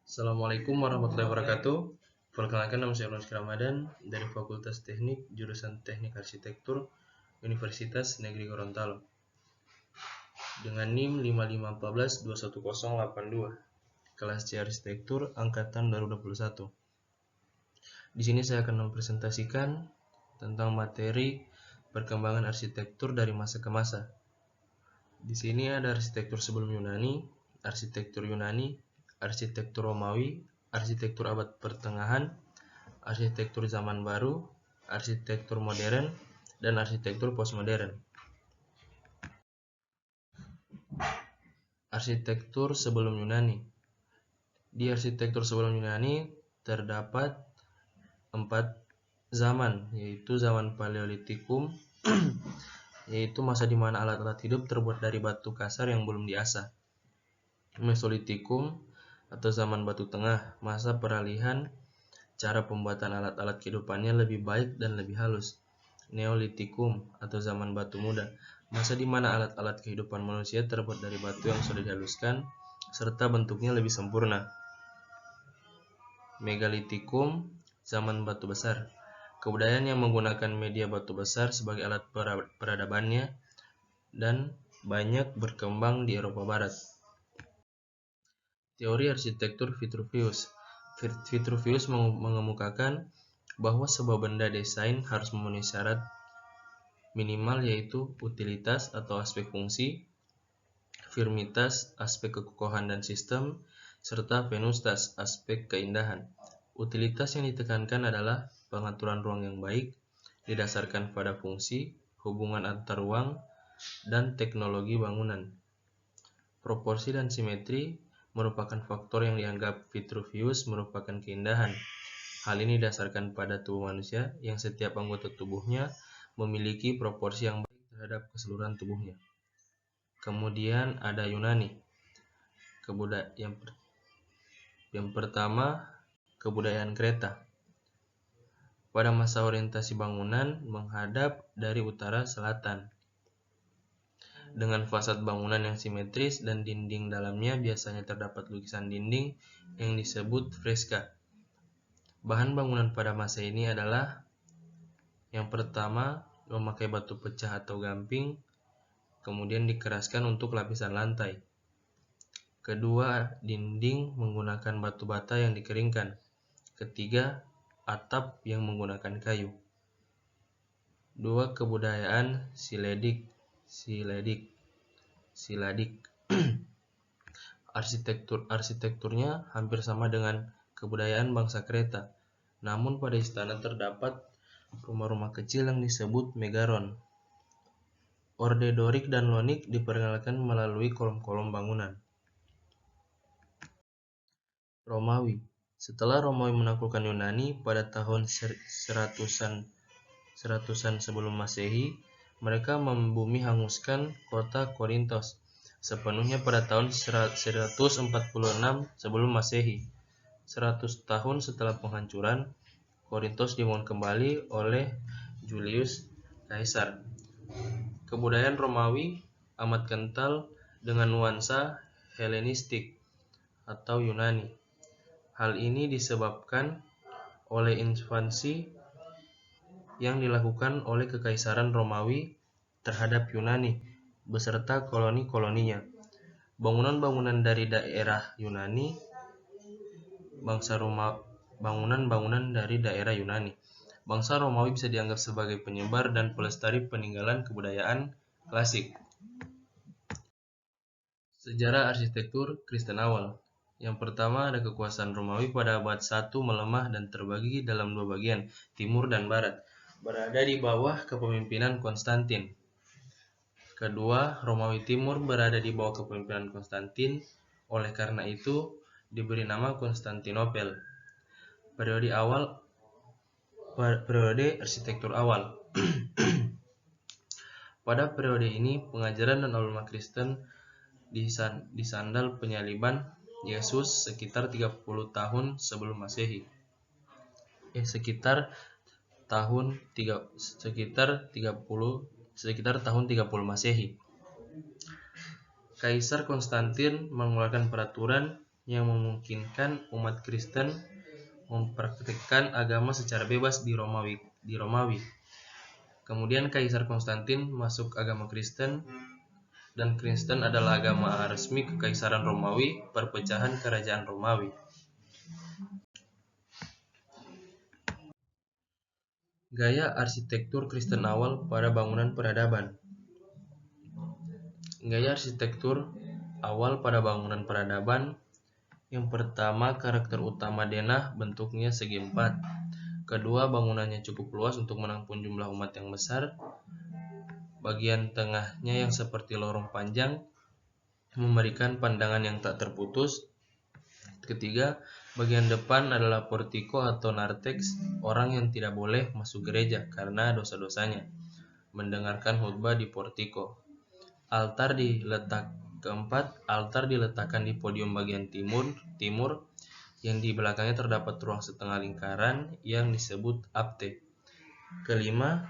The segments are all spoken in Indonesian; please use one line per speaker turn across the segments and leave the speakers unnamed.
Assalamualaikum warahmatullahi wabarakatuh. Perkenalkan, nama saya Ronski Ramadan dari Fakultas Teknik jurusan Teknik Arsitektur Universitas Negeri Gorontalo dengan NIM 5514211082, kelas C Arsitektur angkatan 2021. Di sini saya akan mempresentasikan tentang materi perkembangan arsitektur dari masa ke masa. Di sini ada arsitektur sebelum Yunani, arsitektur Yunani, arsitektur Romawi, arsitektur abad pertengahan, arsitektur zaman baru, arsitektur modern, dan arsitektur postmodern. Arsitektur sebelum Yunani. Di arsitektur sebelum Yunani terdapat 4 zaman, yaitu zaman Paleolitikum, yaitu masa di mana alat-alat hidup terbuat dari batu kasar yang belum diasah. Mesolitikum atau zaman batu tengah, masa peralihan cara pembuatan alat-alat kehidupannya lebih baik dan lebih halus. Neolitikum atau zaman batu muda, masa di mana alat-alat kehidupan manusia terbuat dari batu yang sudah dihaluskan serta bentuknya lebih sempurna. Megalitikum, zaman batu besar, kebudayaan yang menggunakan media batu besar sebagai alat peradabannya dan banyak berkembang di Eropa Barat. Teori arsitektur Vitruvius. Vitruvius mengemukakan bahwa sebuah benda desain harus memenuhi syarat minimal, yaitu utilitas atau aspek fungsi, firmitas aspek kekokohan dan sistem, serta venustas aspek keindahan. Utilitas yang ditekankan adalah pengaturan ruang yang baik didasarkan pada fungsi, hubungan antar ruang, dan teknologi bangunan. Proporsi dan simetri merupakan faktor yang dianggap Vitruvius merupakan keindahan. Hal ini didasarkan pada tubuh manusia yang setiap anggota tubuhnya memiliki proporsi yang baik terhadap keseluruhan tubuhnya. Kemudian ada Yunani. Yang pertama, kebudayaan Kreta. Pada masa orientasi bangunan menghadap dari utara selatan, dengan fasad bangunan yang simetris dan dinding dalamnya biasanya terdapat lukisan dinding yang disebut freska. Bahan bangunan pada masa ini adalah yang pertama, memakai batu pecah atau gamping, kemudian dikeraskan untuk lapisan lantai. Kedua, dinding menggunakan batu bata yang dikeringkan. Ketiga, atap yang menggunakan kayu. 2. Kebudayaan Siladik. Arsitekturnya hampir sama dengan kebudayaan bangsa Kreta, namun pada istana terdapat rumah-rumah kecil yang disebut megaron. Orde Dorik dan Lonik diperkenalkan melalui kolom-kolom bangunan. Romawi. Setelah Romawi menaklukkan Yunani pada tahun 100-an sebelum Masehi, mereka membumi hanguskan kota Korintos sepenuhnya pada tahun 146 sebelum Masehi. 100 tahun setelah penghancuran, Korintos dibangun kembali oleh Julius Caesar. Kebudayaan Romawi amat kental dengan nuansa Helenistik atau Yunani. Hal ini disebabkan oleh invasi yang dilakukan oleh Kekaisaran Romawi terhadap Yunani beserta koloni-koloninya. Bangunan-bangunan dari daerah Yunani, Bangsa Romawi bisa dianggap sebagai penyebar dan pelestari peninggalan kebudayaan klasik. Sejarah arsitektur Kristen awal. Yang pertama, ada kekuasaan Romawi pada abad 1 melemah dan terbagi dalam 2 bagian, timur dan barat, berada di bawah kepemimpinan Konstantin. Kedua, Romawi Timur berada di bawah kepemimpinan Konstantin, oleh karena itu diberi nama Konstantinopel. Periode arsitektur awal. Pada periode ini, pengajaran dan ulama Kristen disandal penyaliban Yesus sekitar 30 tahun sebelum Masehi. Sekitar tahun 30 Masehi. Kaisar Konstantin mengeluarkan peraturan yang memungkinkan umat Kristen mempraktikkan agama secara bebas di Romawi. Kemudian Kaisar Konstantin masuk agama Kristen, dan Kristen adalah agama resmi Kekaisaran Romawi, perpecahan Kerajaan Romawi. Gaya arsitektur Kristen awal pada bangunan peradaban. Gaya arsitektur awal pada bangunan peradaban. Yang pertama, karakter utama denah, bentuknya segi empat. Kedua, bangunannya cukup luas untuk menampung jumlah umat yang besar. Bagian tengahnya yang seperti lorong panjang memberikan pandangan yang tak terputus. Ketiga, bagian depan adalah portiko atau narthex, orang yang tidak boleh masuk gereja karena dosa-dosanya, mendengarkan khutbah di portiko. Keempat, altar diletakkan di podium bagian timur yang di belakangnya terdapat ruang setengah lingkaran yang disebut apte. Kelima,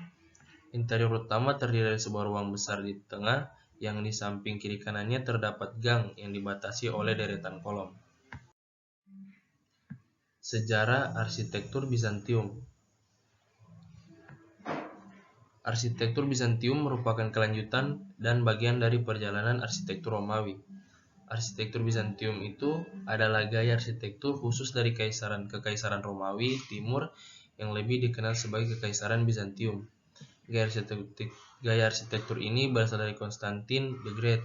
interior utama terdiri dari sebuah ruang besar di tengah yang di samping kiri kanannya terdapat gang yang dibatasi oleh deretan kolom. Sejarah arsitektur Bizantium. Arsitektur Bizantium merupakan kelanjutan dan bagian dari perjalanan arsitektur Romawi. Arsitektur Bizantium itu adalah gaya arsitektur khusus dari Kekaisaran Romawi Timur yang lebih dikenal sebagai Kekaisaran Bizantium. Gaya arsitektur ini berasal dari Konstantin the Great,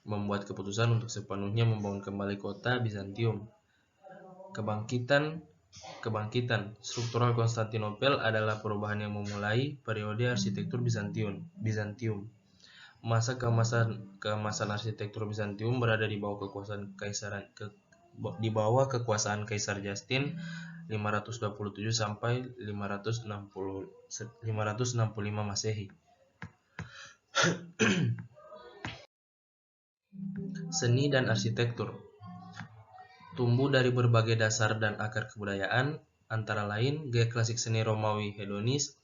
membuat keputusan untuk sepenuhnya membangun kembali kota Bizantium. Kebangkitan struktural Konstantinopel adalah perubahan yang memulai periode arsitektur Bizantium. Masa keemasan arsitektur Bizantium berada di bawah kekuasaan Kaisar Justin 527 sampai 565 Masehi. Seni dan arsitektur tumbuh dari berbagai dasar dan akar kebudayaan, antara lain gaya klasik seni Romawi hedonis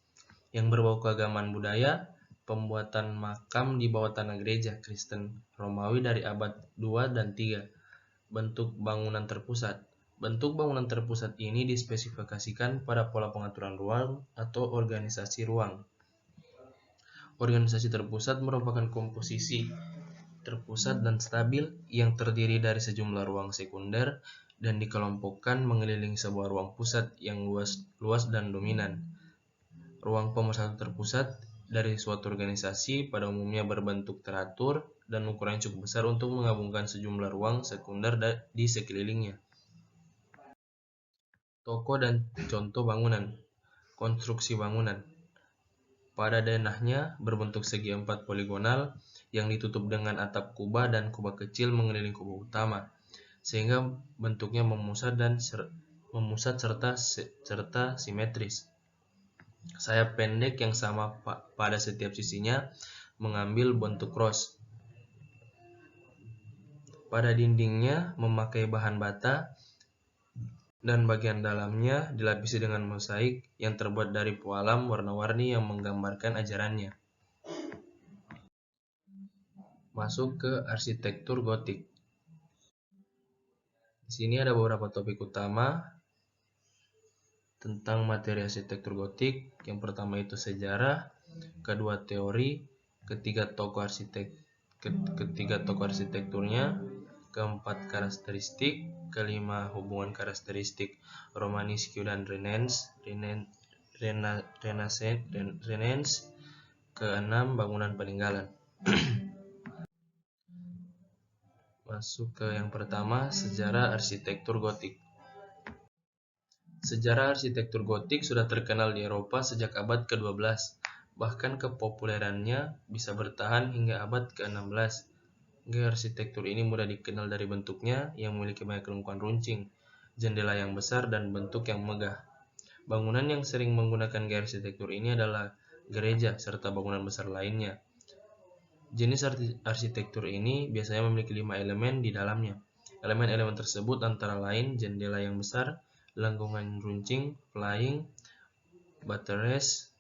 yang berbau keagamaan budaya, pembuatan makam di bawah tanah gereja Kristen Romawi dari abad 2 dan 3. Bentuk bangunan terpusat. Bentuk bangunan terpusat ini dispesifikasikan pada pola pengaturan ruang atau organisasi ruang. Organisasi terpusat merupakan komposisi terpusat dan stabil yang terdiri dari sejumlah ruang sekunder dan dikelompokkan mengelilingi sebuah ruang pusat yang luas dan dominan. Ruang pemersatu terpusat dari suatu organisasi pada umumnya berbentuk teratur dan ukurannya cukup besar untuk menggabungkan sejumlah ruang sekunder di sekelilingnya. Toko dan contoh bangunan. Konstruksi bangunan. Pada denahnya berbentuk segi empat poligonal yang ditutup dengan atap kubah dan kubah kecil mengelilingi kubah utama, sehingga bentuknya memusat serta simetris. Sayap pendek yang sama pada setiap sisinya mengambil bentuk cross. Pada dindingnya memakai bahan bata dan bagian dalamnya dilapisi dengan mosaik yang terbuat dari pualam warna-warni yang menggambarkan ajarannya. Masuk ke arsitektur gotik. Di sini ada beberapa topik utama tentang materi arsitektur gotik. Yang pertama itu sejarah, kedua teori, ketiga tokoh arsitekturnya, keempat karakteristik, kelima hubungan karakteristik Romanesque dan Renaissance, keenam bangunan peninggalan. Masuk ke yang pertama, sejarah arsitektur gotik. Sejarah arsitektur gotik sudah terkenal di Eropa sejak abad ke-12, bahkan kepopulerannya bisa bertahan hingga abad ke-16. Gaya arsitektur ini mudah dikenal dari bentuknya yang memiliki banyak lengkuan runcing, jendela yang besar, dan bentuk yang megah. Bangunan yang sering menggunakan gaya arsitektur ini adalah gereja serta bangunan besar lainnya. Jenis arsitektur ini biasanya memiliki 5 elemen di dalamnya. Elemen-elemen tersebut antara lain jendela yang besar, lengkungan runcing, flying, buttress,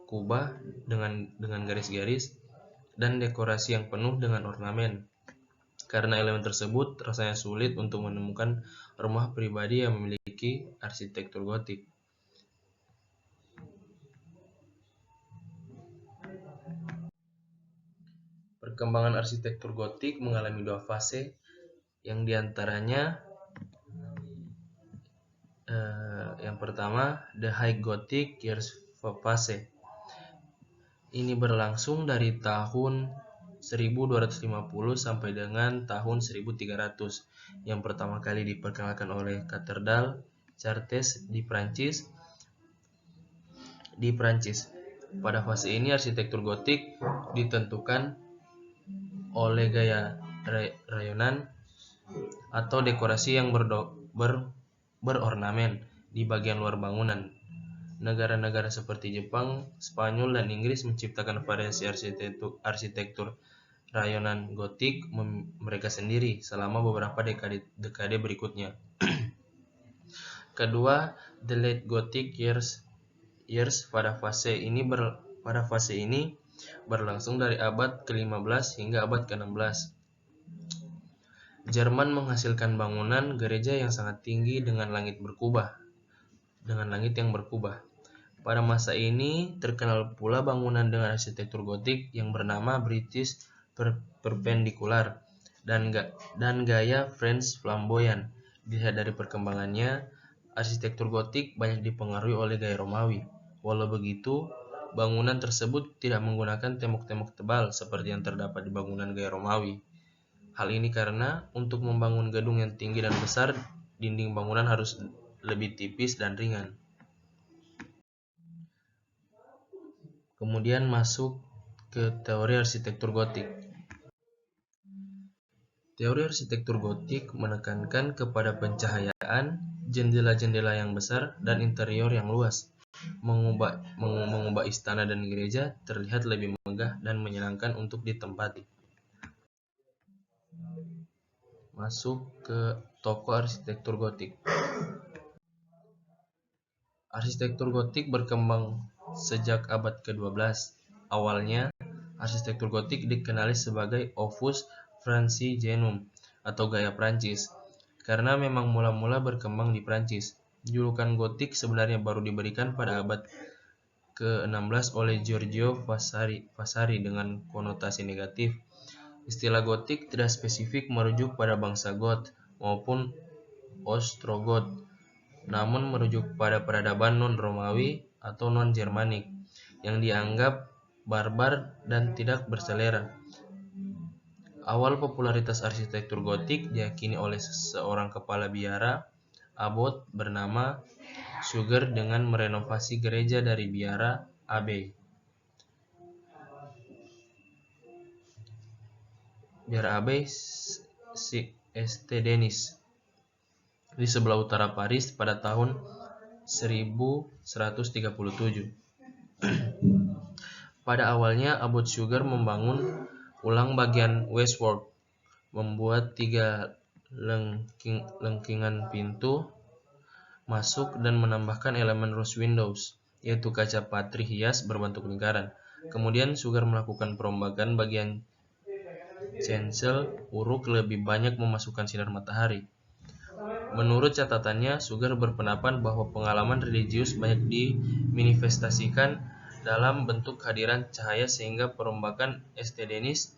kubah dengan garis-garis, dan dekorasi yang penuh dengan ornamen. Karena elemen tersebut, rasanya sulit untuk menemukan rumah pribadi yang memiliki arsitektur gotik. Perkembangan arsitektur gotik mengalami dua fase, yang diantaranya yang pertama, The High Gothic Years Phase. Ini berlangsung dari tahun 1250 sampai dengan tahun 1300, yang pertama kali diperkenalkan oleh Katedral Chartres di Prancis. Pada fase ini arsitektur gotik ditentukan oleh gaya rayonan atau dekorasi yang berornamen di bagian luar bangunan. Negara-negara seperti Jepang, Spanyol, dan Inggris menciptakan variasi arsitektur rayonan gotik mereka sendiri selama beberapa dekade berikutnya. Kedua, The Late Gothic Years pada fase ini berlangsung dari abad ke-15 hingga abad ke-16. Jerman menghasilkan bangunan gereja yang sangat tinggi dengan langit yang berkubah. Pada masa ini terkenal pula bangunan dengan arsitektur gotik yang bernama British Perpendicular dan gaya French Flamboyant. Dilihat dari perkembangannya, arsitektur gotik banyak dipengaruhi oleh gaya Romawi. Walau begitu, bangunan tersebut tidak menggunakan tembok-tembok tebal seperti yang terdapat di bangunan gaya Romawi. Hal ini karena untuk membangun gedung yang tinggi dan besar, dinding bangunan harus lebih tipis dan ringan. Kemudian masuk ke teori arsitektur gotik. Teori arsitektur gotik menekankan kepada pencahayaan, jendela-jendela yang besar, dan interior yang luas. Mengubah istana dan gereja terlihat lebih megah dan menyenangkan untuk ditempati. Masuk ke tokoh arsitektur gotik. Arsitektur gotik berkembang sejak abad ke-12. Awalnya, arsitektur gotik dikenali sebagai Opus Francigenum atau gaya Prancis, karena memang mula-mula berkembang di Prancis. Julukan gotik sebenarnya baru diberikan pada abad ke-16 oleh Giorgio Vasari dengan konotasi negatif. Istilah gotik tidak spesifik merujuk pada bangsa Goth maupun Ostrogoth, namun merujuk pada peradaban non-Romawi atau non-Jermanik yang dianggap barbar dan tidak berselera. Awal popularitas arsitektur gotik diyakini oleh seorang kepala biara abbot bernama Suger dengan merenovasi gereja dari biara Abbey St. Denis di sebelah utara Paris pada tahun 1137. Pada awalnya, Abbot Suger membangun ulang bagian westward, membuat 3 lengkingan pintu masuk dan menambahkan elemen rose windows, yaitu kaca patri hias berbentuk lingkaran. Kemudian Suger melakukan perombakan bagian chancel uruk lebih banyak memasukkan sinar matahari. Menurut catatannya, Suger berpendapat bahwa pengalaman religius banyak dimanifestasikan dalam bentuk kehadiran cahaya sehingga perombakan St. Denis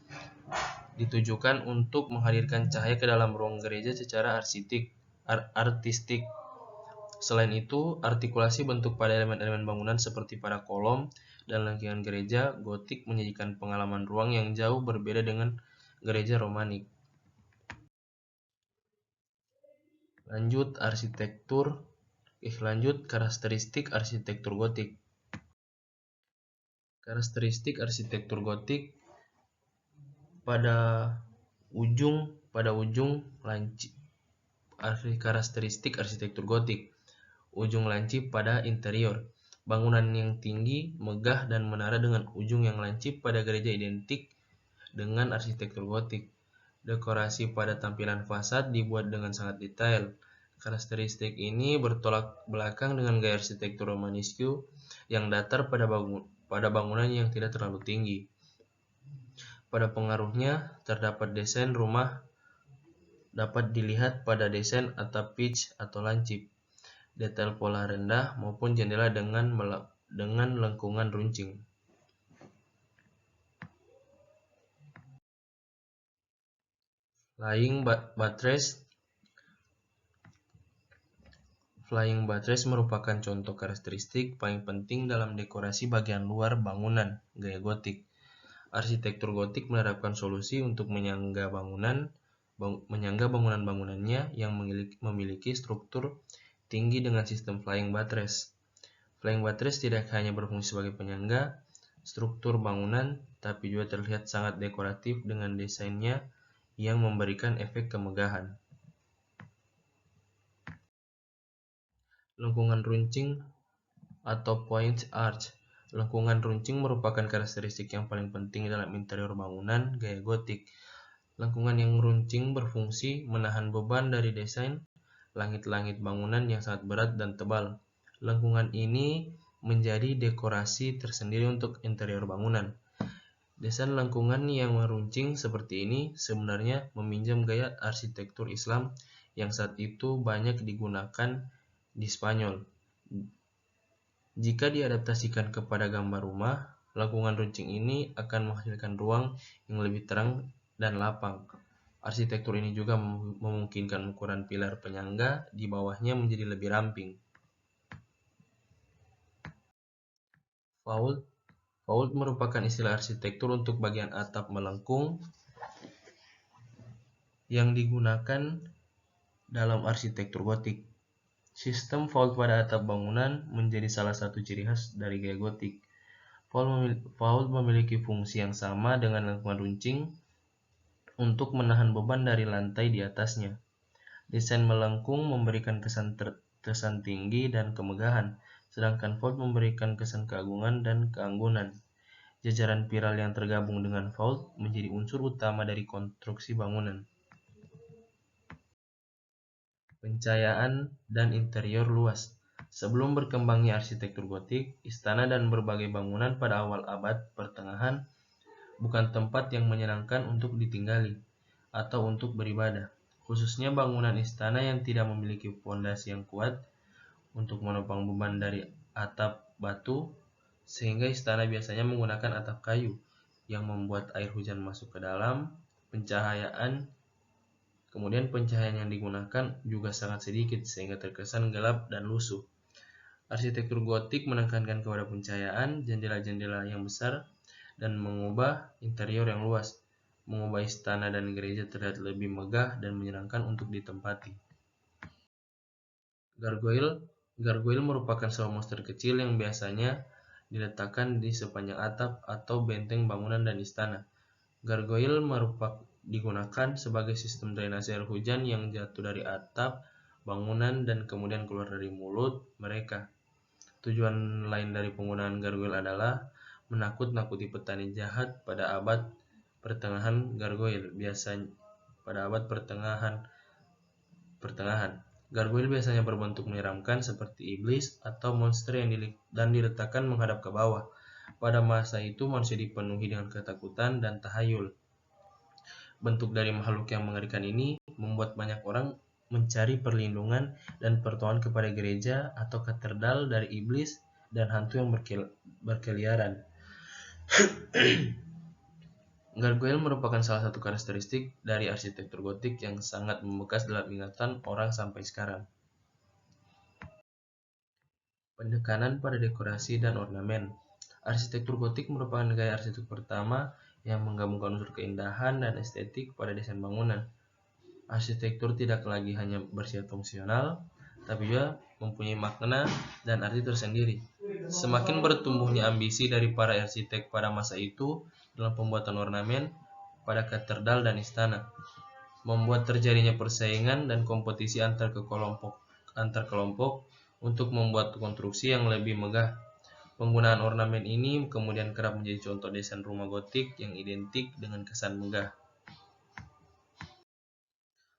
ditujukan untuk menghadirkan cahaya ke dalam ruang gereja secara artistik. Selain itu, artikulasi bentuk pada elemen-elemen bangunan seperti pada kolom dan lengkingan gereja gotik menyajikan pengalaman ruang yang jauh berbeda dengan gereja Romanik. Lanjut karakteristik arsitektur gotik. Karakteristik arsitektur gotik pada ujung lancip. Karakteristik arsitektur gotik. Ujung lancip pada interior. Bangunan yang tinggi, megah, dan menara dengan ujung yang lancip pada gereja identik dengan arsitektur gotik. Dekorasi pada tampilan fasad dibuat dengan sangat detail. Karakteristik ini bertolak belakang dengan gaya arsitektur Romanesque yang datar pada bangunan yang tidak terlalu tinggi. Pada pengaruhnya terdapat desain rumah dapat dilihat pada desain atap pitch atau lancip, detail pola rendah maupun jendela dengan lengkungan runcing. Flying buttress merupakan contoh karakteristik paling penting dalam dekorasi bagian luar bangunan gaya gotik. Arsitektur gotik menerapkan solusi untuk menyangga bangunan-bangunannya yang memiliki struktur tinggi dengan sistem flying buttress. Flying buttress tidak hanya berfungsi sebagai penyangga struktur bangunan, tapi juga terlihat sangat dekoratif dengan desainnya yang memberikan efek kemegahan. Lengkungan runcing atau point arch. Lengkungan runcing merupakan karakteristik yang paling penting dalam interior bangunan gaya gotik. Lengkungan yang runcing berfungsi menahan beban dari desain langit-langit bangunan yang sangat berat dan tebal. Lengkungan ini menjadi dekorasi tersendiri untuk interior bangunan. Desain lengkungan yang meruncing seperti ini sebenarnya meminjam gaya arsitektur Islam yang saat itu banyak digunakan di Spanyol. Jika diadaptasikan kepada gambar rumah, lengkungan runcing ini akan menghasilkan ruang yang lebih terang dan lapang. Arsitektur ini juga memungkinkan ukuran pilar penyangga di bawahnya menjadi lebih ramping. Vault merupakan istilah arsitektur untuk bagian atap melengkung yang digunakan dalam arsitektur gotik. Sistem vault pada atap bangunan menjadi salah satu ciri khas dari gaya gotik. Vault memiliki fungsi yang sama dengan lengkungan runcing untuk menahan beban dari lantai di atasnya. Desain melengkung memberikan kesan tinggi dan kemegahan, sedangkan vault memberikan kesan keagungan dan keanggunan. Jajaran pilar yang tergabung dengan vault menjadi unsur utama dari konstruksi bangunan. Pencahayaan dan interior luas. Sebelum berkembangnya arsitektur gotik, istana dan berbagai bangunan pada awal abad pertengahan bukan tempat yang menyenangkan untuk ditinggali atau untuk beribadah. Khususnya bangunan istana yang tidak memiliki fondasi yang kuat untuk menopang beban dari atap batu, sehingga istana biasanya menggunakan atap kayu yang membuat air hujan masuk ke dalam. Kemudian pencahayaan yang digunakan juga sangat sedikit sehingga terkesan gelap dan lusuh. Arsitektur gotik menekankan kepada pencahayaan, jendela-jendela yang besar, dan mengubah interior yang luas, mengubah istana dan gereja terlihat lebih megah dan menyenangkan untuk ditempati. Gargoyle merupakan sebuah monster kecil yang biasanya diletakkan di sepanjang atap atau benteng bangunan dan istana. Gargoyle digunakan sebagai sistem drainase air hujan yang jatuh dari atap bangunan dan kemudian keluar dari mulut mereka. Tujuan lain dari penggunaan gargoyle adalah menakut-nakuti petani jahat pada abad pertengahan. Gargoyle biasanya berbentuk menyeramkan seperti iblis atau monster dan diletakkan menghadap ke bawah. Pada masa itu manusia dipenuhi dengan ketakutan dan tahayul. Bentuk dari makhluk yang mengerikan ini membuat banyak orang mencari perlindungan dan pertolongan kepada gereja atau katedral dari iblis dan hantu yang berkeliaran. Gargoyle merupakan salah satu karakteristik dari arsitektur gotik yang sangat membekas dalam ingatan orang sampai sekarang. Penekanan pada dekorasi dan ornamen. Arsitektur gotik merupakan gaya arsitektur pertama yang menggabungkan unsur keindahan dan estetik pada desain bangunan. Arsitektur tidak lagi hanya bersifat fungsional, tapi juga mempunyai makna dan arti tersendiri. Semakin bertumbuhnya ambisi dari para arsitek pada masa itu dalam pembuatan ornamen pada katedral dan istana, membuat terjadinya persaingan dan kompetisi antar kelompok untuk membuat konstruksi yang lebih megah. Penggunaan ornamen ini kemudian kerap menjadi contoh desain rumah gotik yang identik dengan kesan megah.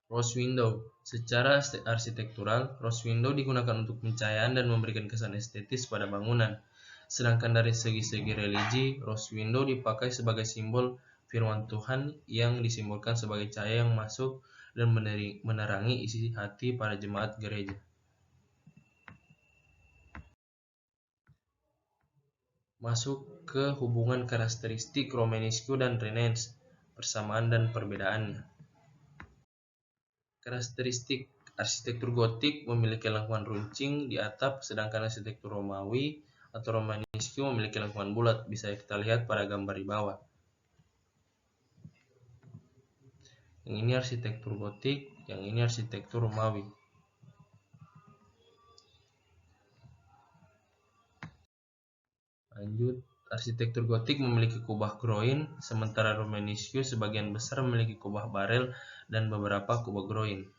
Rose window. Secara arsitektural, rose window digunakan untuk pencahayaan dan memberikan kesan estetis pada bangunan. Sedangkan dari segi religi, rose window dipakai sebagai simbol firman Tuhan yang disimbolkan sebagai cahaya yang masuk dan menerangi isi hati para jemaat gereja. Masuk ke hubungan karakteristik Romanesque dan Renaissance, persamaan dan perbedaannya. Karakteristik arsitektur Gotik memiliki lengkungan runcing di atap, sedangkan arsitektur Romawi atau Romanesque memiliki lengkungan bulat. Bisa kita lihat pada gambar di bawah. Yang ini arsitektur Gotik, yang ini arsitektur Romawi. Lanjut, arsitektur Gotik memiliki kubah groin, sementara Romanesque sebagian besar memiliki kubah barel dan beberapa kubah groin.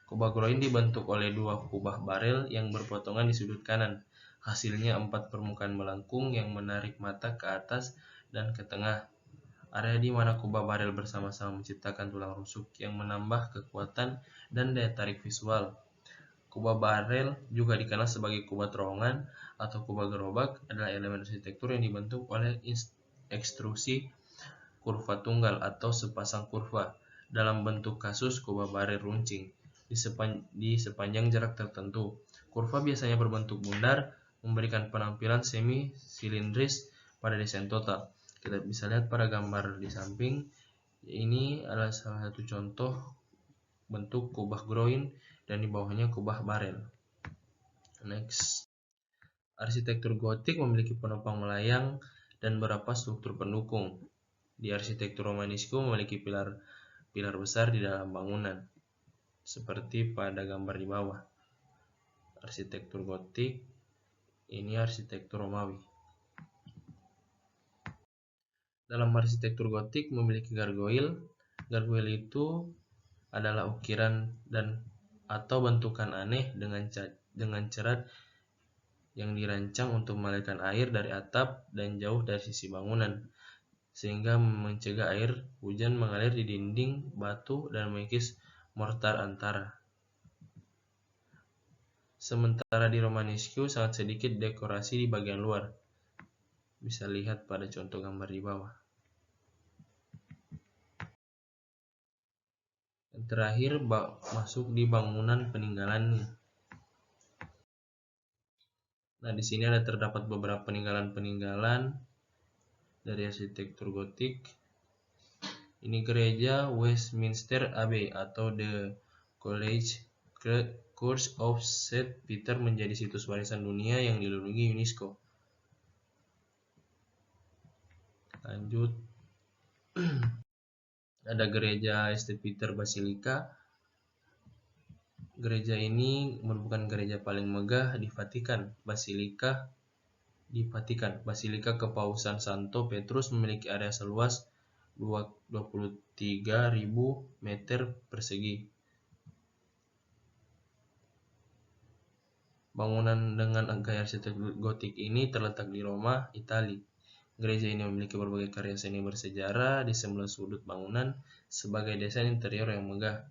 Kubah groin dibentuk oleh dua kubah barel yang berpotongan di sudut kanan. Hasilnya 4 permukaan melengkung yang menarik mata ke atas dan ke tengah. Area di mana kubah barel bersama-sama menciptakan tulang rusuk yang menambah kekuatan dan daya tarik visual. Kubah barel juga dikenal sebagai kubah terowongan atau kubah gerobak, adalah elemen arsitektur yang dibentuk oleh ekstrusi kurva tunggal atau sepasang kurva dalam bentuk kasus kubah barel runcing di sepanjang jarak tertentu. Kurva biasanya berbentuk bundar, memberikan penampilan semi-silindris pada desain total. Kita bisa lihat pada gambar di samping. Ini adalah salah satu contoh bentuk kubah groin dan di bawahnya kubah barel. Next. Arsitektur Gotik memiliki penopang melayang dan beberapa struktur pendukung. Di arsitektur Romanesque memiliki pilar besar di dalam bangunan, seperti pada gambar di bawah. Arsitektur Gotik, ini arsitektur Romawi. Dalam arsitektur Gotik memiliki gargoyle. Gargoyle itu adalah ukiran dan atau bentukan aneh dengan cerat yang dirancang untuk mengalirkan air dari atap dan jauh dari sisi bangunan, sehingga mencegah air hujan mengalir di dinding batu dan mengikis mortar antara. Sementara di Romanesque sangat sedikit dekorasi di bagian luar. Bisa lihat pada contoh gambar di bawah. Yang terakhir, masuk di bangunan peninggalannya. Nah, di sini terdapat beberapa peninggalan dari arsitektur Gotik. Ini gereja Westminster Abbey atau The College Church of St. Peter menjadi situs warisan dunia yang dilindungi UNESCO. Lanjut. Ada gereja St. Peter Basilica. Gereja ini merupakan gereja paling megah di Vatikan. Basilika Kepausan Santo Petrus memiliki area seluas 23.000 meter persegi. Bangunan dengan gaya arsitektur Gotik ini terletak di Roma, Italia. Gereja ini memiliki berbagai karya seni bersejarah di sebelah sudut bangunan sebagai desain interior yang megah.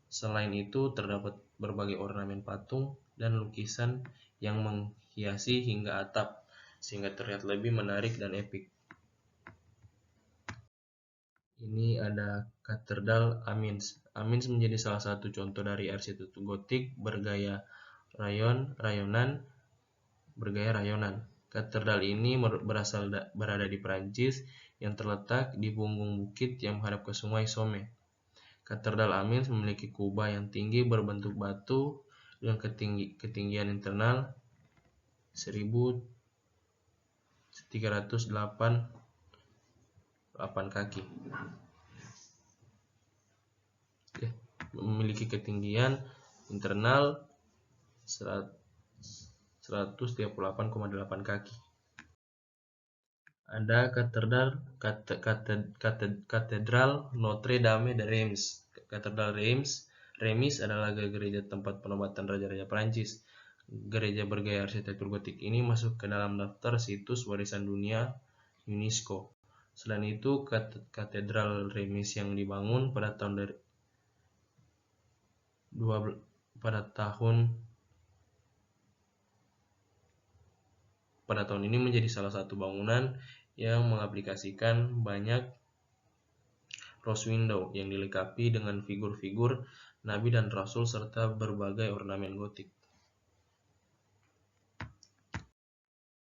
Selain itu, terdapat berbagai ornamen patung dan lukisan yang menghiasi hingga atap, sehingga terlihat lebih menarik dan epik. Ini ada Katedral Amiens. Amiens menjadi salah satu contoh dari arsitektur Gotik bergaya rayonan. Katedral ini berada di Prancis yang terletak di punggung bukit yang menghadap ke Sungai Somme. Katedral Amiens memiliki kubah yang tinggi berbentuk batu dengan ketinggian internal 1.308 kaki. Memiliki ketinggian internal 138,8 kaki. Ada Katedral Notre Dame de Reims. Katedral Reims adalah gereja tempat penobatan raja-raja Prancis. Gereja bergaya arsitektur Gotik ini masuk ke dalam daftar situs warisan dunia UNESCO. Selain itu, Katedral Reims yang dibangun pada tahun ini menjadi salah satu bangunan yang mengaplikasikan banyak rose window yang dilengkapi dengan figur-figur nabi dan rasul serta berbagai ornamen gotik.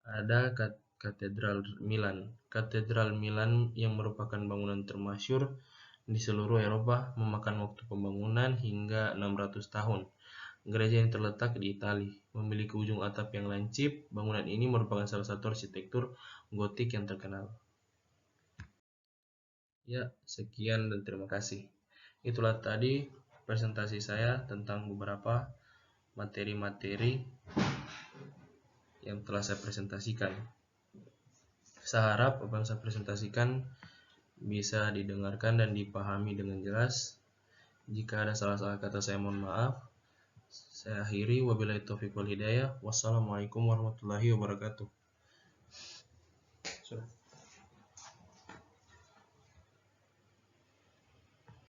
Ada Katedral Milan. Katedral Milan yang merupakan bangunan termasyhur di seluruh Eropa memakan waktu pembangunan hingga 600 tahun. Gereja yang terletak di Italia memiliki ujung atap yang lancip. Bangunan ini merupakan salah satu arsitektur gotik yang terkenal. Ya, sekian dan terima kasih. Itulah tadi presentasi saya tentang beberapa materi-materi yang telah saya presentasikan. Saya harap apa yang saya presentasikan bisa didengarkan dan dipahami dengan jelas. Jika ada salah-salah kata saya mohon maaf. Saya akhiri, wabillahi taufiq wal hidayah. Wassalamualaikum warahmatullahi wabarakatuh.